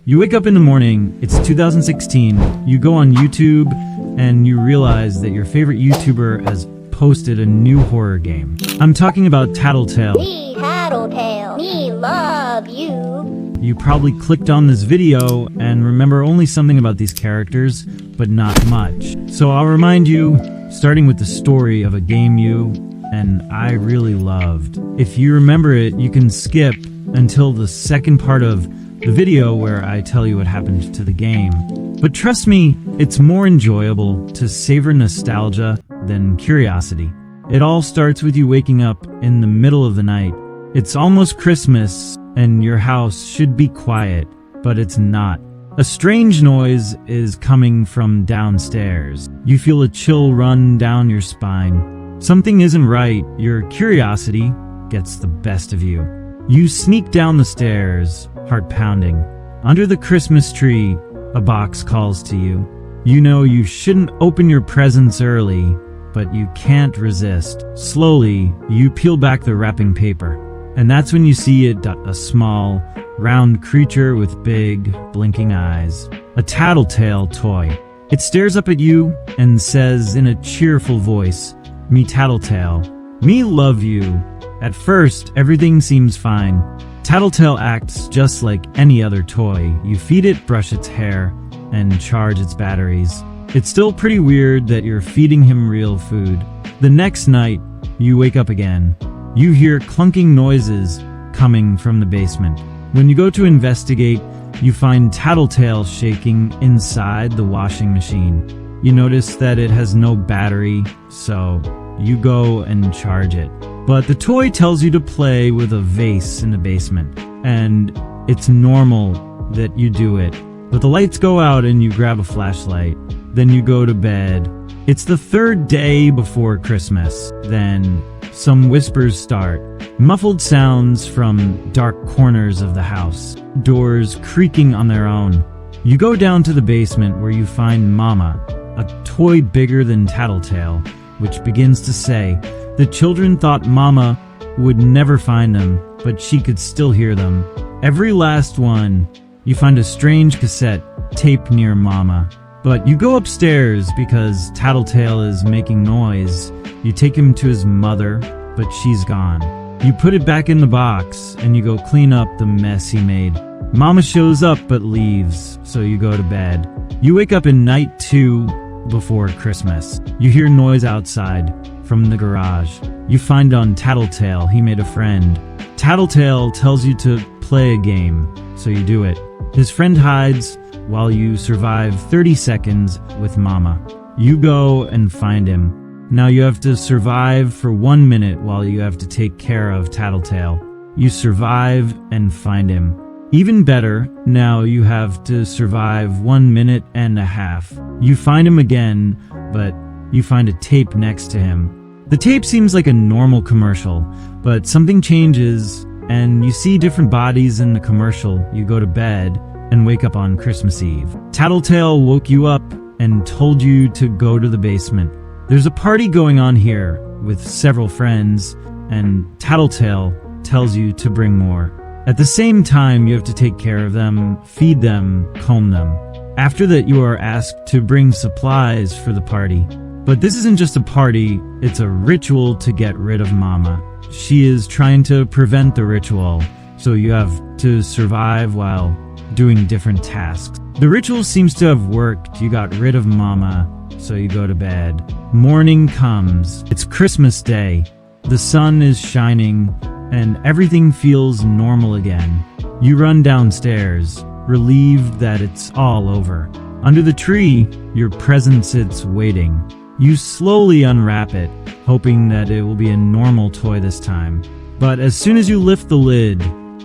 You wake up in the morning, it's 2016, you go on YouTube, and you realize that your favorite YouTuber has posted a new horror game. I'm talking about Tattletail. Me, Tattletail. Me love you. You probably clicked on this video and remember only something about these characters, but not much. So I'll remind you, starting with the story of a game you and I really loved. If you remember it, you can skip until the second part of the video where I tell you what happened to the game. But trust me, it's more enjoyable to savor nostalgia than curiosity. It all starts with you waking up in the middle of the night. It's almost Christmas, and your house should be quiet, but it's not. A strange noise is coming from downstairs. You feel a chill run down your spine. Something isn't right. Your curiosity gets the best of you. You sneak down the stairs, heart pounding. Under the Christmas tree, a box calls to you. You know you shouldn't open your presents early, but you can't resist. Slowly, you peel back the wrapping paper. And that's when you see a small, round creature with big, blinking eyes. A Tattletail toy. It stares up at you and says in a cheerful voice, "Me Tattletail. Me love you." At first, everything seems fine. Tattletail acts just like any other toy. You feed it, brush its hair, and charge its batteries. It's still pretty weird that you're feeding him real food. The next night, you wake up again. You hear clunking noises coming from the basement. When you go to investigate, you find Tattletail shaking inside the washing machine. You notice that it has no battery, so you go and charge it. But the toy tells you to play with a vase in the basement, and it's normal that you do it. But the lights go out and you grab a flashlight. Then you go to bed. It's the third day before Christmas. Then some whispers start. Muffled sounds from dark corners of the house. Doors creaking on their own. You go down to the basement where you find Mama, a toy bigger than Tattletail, which begins to say, the children thought Mama would never find them, but she could still hear them. Every last one. You find a strange cassette tape near Mama. But you go upstairs because Tattletail is making noise. You take him to his mother, but she's gone. You put it back in the box, and you go clean up the mess he made. Mama shows up but leaves, so you go to bed. You wake up in night 2 before Christmas. You hear noise outside from the garage. You find on Tattletail he made a friend. Tattletail tells you to play a game, so you do it. His friend hides while you survive 30 seconds with Mama. You go and find him. Now you have to survive for 1 minute while you have to take care of Tattletail. You survive and find him. Even better, now you have to survive 1.5 minutes. You find him again, but you find a tape next to him. The tape seems like a normal commercial, but something changes and you see different bodies in the commercial. You go to bed and wake up on Christmas Eve. Tattletail woke you up and told you to go to the basement. There's a party going on here with several friends, and Tattletail tells you to bring more. At the same time, you have to take care of them, feed them, comb them. After that, you are asked to bring supplies for the party. But this isn't just a party, it's a ritual to get rid of Mama. She is trying to prevent the ritual, so you have to survive while doing different tasks. The ritual seems to have worked. You got rid of Mama, so you go to bed. Morning comes. It's Christmas Day. The sun is shining, and everything feels normal again. You run downstairs, relieved that it's all over. Under the tree, your present sits waiting. You slowly unwrap it, hoping that it will be a normal toy this time. But as soon as you lift the lid,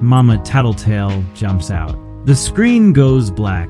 Mama Tattletail jumps out. The screen goes black.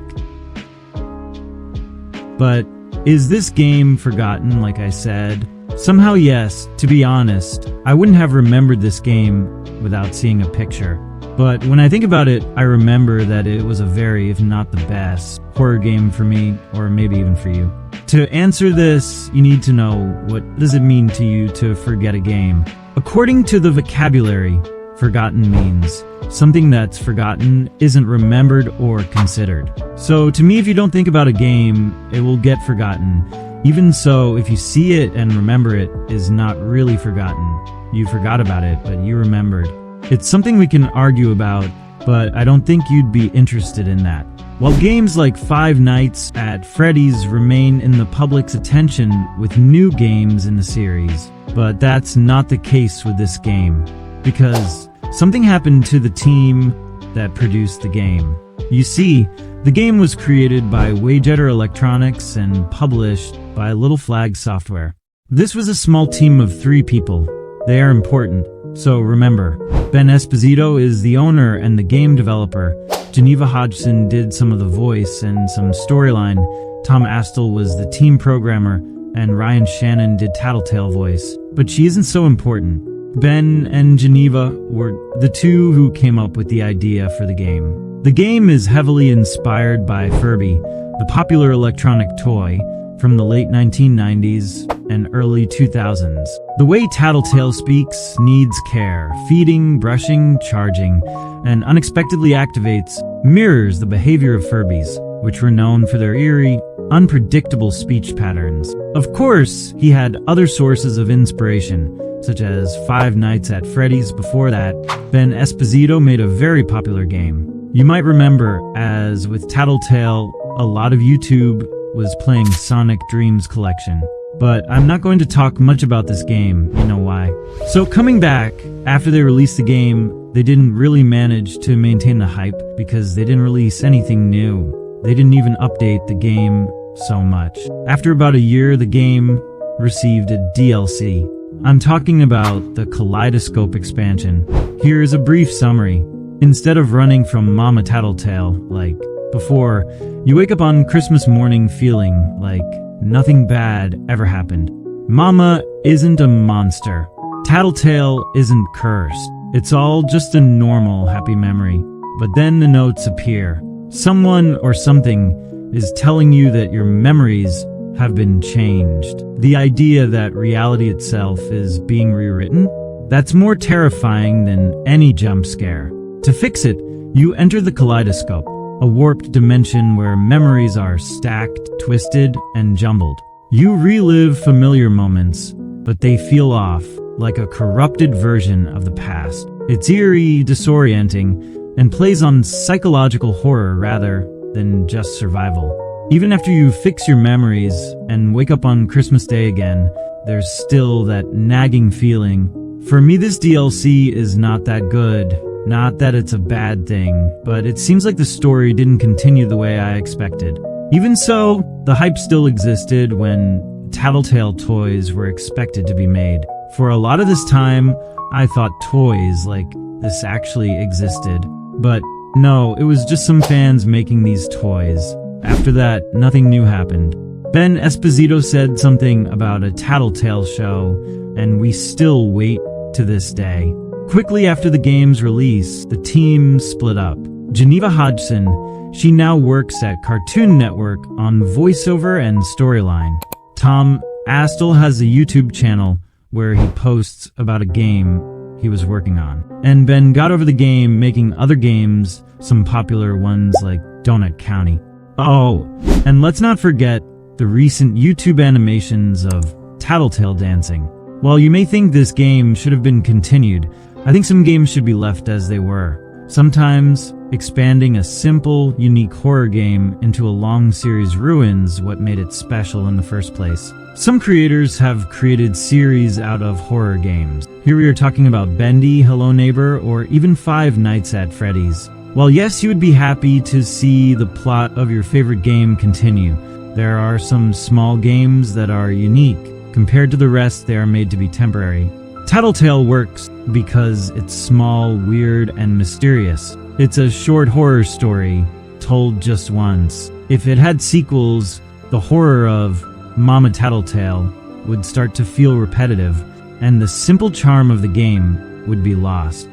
But is this game forgotten, like I said? Somehow yes. To be honest, I wouldn't have remembered this game without seeing a picture. But when I think about it, I remember that it was a very, if not the best, horror game for me, or maybe even for you. To answer this, you need to know, what does it mean to you to forget a game? According to the vocabulary, forgotten means. Something that's forgotten isn't remembered or considered. So to me, if you don't think about a game, it will get forgotten. Even so, if you see it and remember it is not really forgotten. You forgot about it, but you remembered. It's something we can argue about, but I don't think you'd be interested in that. While games like Five Nights at Freddy's remain in the public's attention with new games in the series, but that's not the case with this game, because something happened to the team that produced the game. You see, the game was created by Wayjetter Electronics and published by Little Flag Software. This was a small team of 3 people. They are important, so remember, Ben Esposito is the owner and the game developer. Geneva Hodgson did some of the voice and some storyline. Tom Astle was the team programmer, and Ryan Shannon did Tattletail voice. But she isn't so important. Ben and Geneva were the 2 who came up with the idea for the game. The game is heavily inspired by Furby, the popular electronic toy from the late 1990s and early 2000s. The way Tattletail speaks needs care, feeding, brushing, charging, and unexpectedly activates, mirrors the behavior of Furbies, which were known for their eerie, unpredictable speech patterns. Of course, he had other sources of inspiration, such as Five Nights at Freddy's. Before that, Ben Esposito made a very popular game. You might remember, as with Tattletail, a lot of YouTube was playing Sonic Dreams Collection. But I'm not going to talk much about this game, you know why. So coming back, after they released the game, they didn't really manage to maintain the hype because they didn't release anything new. They didn't even update the game so much. After about a year, the game received a DLC. I'm talking about the Kaleidoscope expansion. Here's a brief summary. Instead of running from Mama Tattletail, like before, you wake up on Christmas morning feeling like nothing bad ever happened. Mama isn't a monster. Tattletail isn't cursed. It's all just a normal happy memory. But then the notes appear. Someone or something is telling you that your memories have been changed. The idea that reality itself is being rewritten? That's more terrifying than any jump scare. To fix it, you enter the Kaleidoscope, a warped dimension where memories are stacked, twisted, and jumbled. You relive familiar moments, but they feel off, like a corrupted version of the past. It's eerie, disorienting, and plays on psychological horror rather than just survival. Even after you fix your memories and wake up on Christmas Day again, there's still that nagging feeling. For me, this DLC is not that good. Not that it's a bad thing, but it seems like the story didn't continue the way I expected. Even so, the hype still existed when Tattletail toys were expected to be made. For a lot of this time, I thought toys like this actually existed. But no, it was just some fans making these toys. After that, nothing new happened. Ben Esposito said something about a Tattletail show, and we still wait to this day. Quickly after the game's release, the team split up. Geneva Hodgson, she now works at Cartoon Network on voiceover and storyline. Tom Astle has a YouTube channel where he posts about a game he was working on. And Ben got over the game making other games, some popular ones like Donut County. Oh, and let's not forget the recent YouTube animations of Tattletail dancing. While you may think this game should have been continued, I think some games should be left as they were. Sometimes, expanding a simple, unique horror game into a long series ruins what made it special in the first place. Some creators have created series out of horror games. Here we are talking about Bendy, Hello Neighbor, or even Five Nights at Freddy's. While yes, you would be happy to see the plot of your favorite game continue, there are some small games that are unique. Compared to the rest, they are made to be temporary. Tattletail works because it's small, weird, and mysterious. It's a short horror story, told just once. If it had sequels, the horror of Mama Tattletail would start to feel repetitive, and the simple charm of the game would be lost.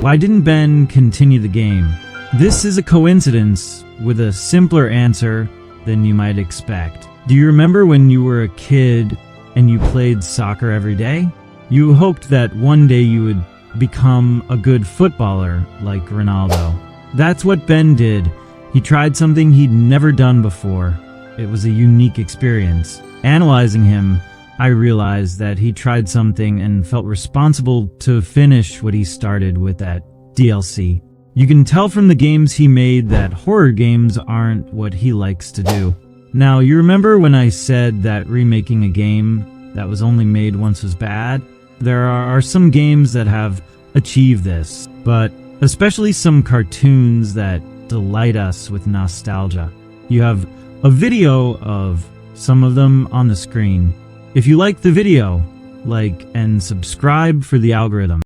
Why didn't Ben continue the game? This is a coincidence with a simpler answer than you might expect. Do you remember when you were a kid and you played soccer every day? You hoped that one day you would become a good footballer like Ronaldo. That's what Ben did. He tried something he'd never done before. It was a unique experience. Analyzing him, I realized that he tried something and felt responsible to finish what he started with that DLC. You can tell from the games he made that horror games aren't what he likes to do. Now, you remember when I said that remaking a game that was only made once was bad? There are some games that have achieved this, but especially some cartoons that delight us with nostalgia. You have a video of some of them on the screen. If you like the video, like and subscribe for the algorithm.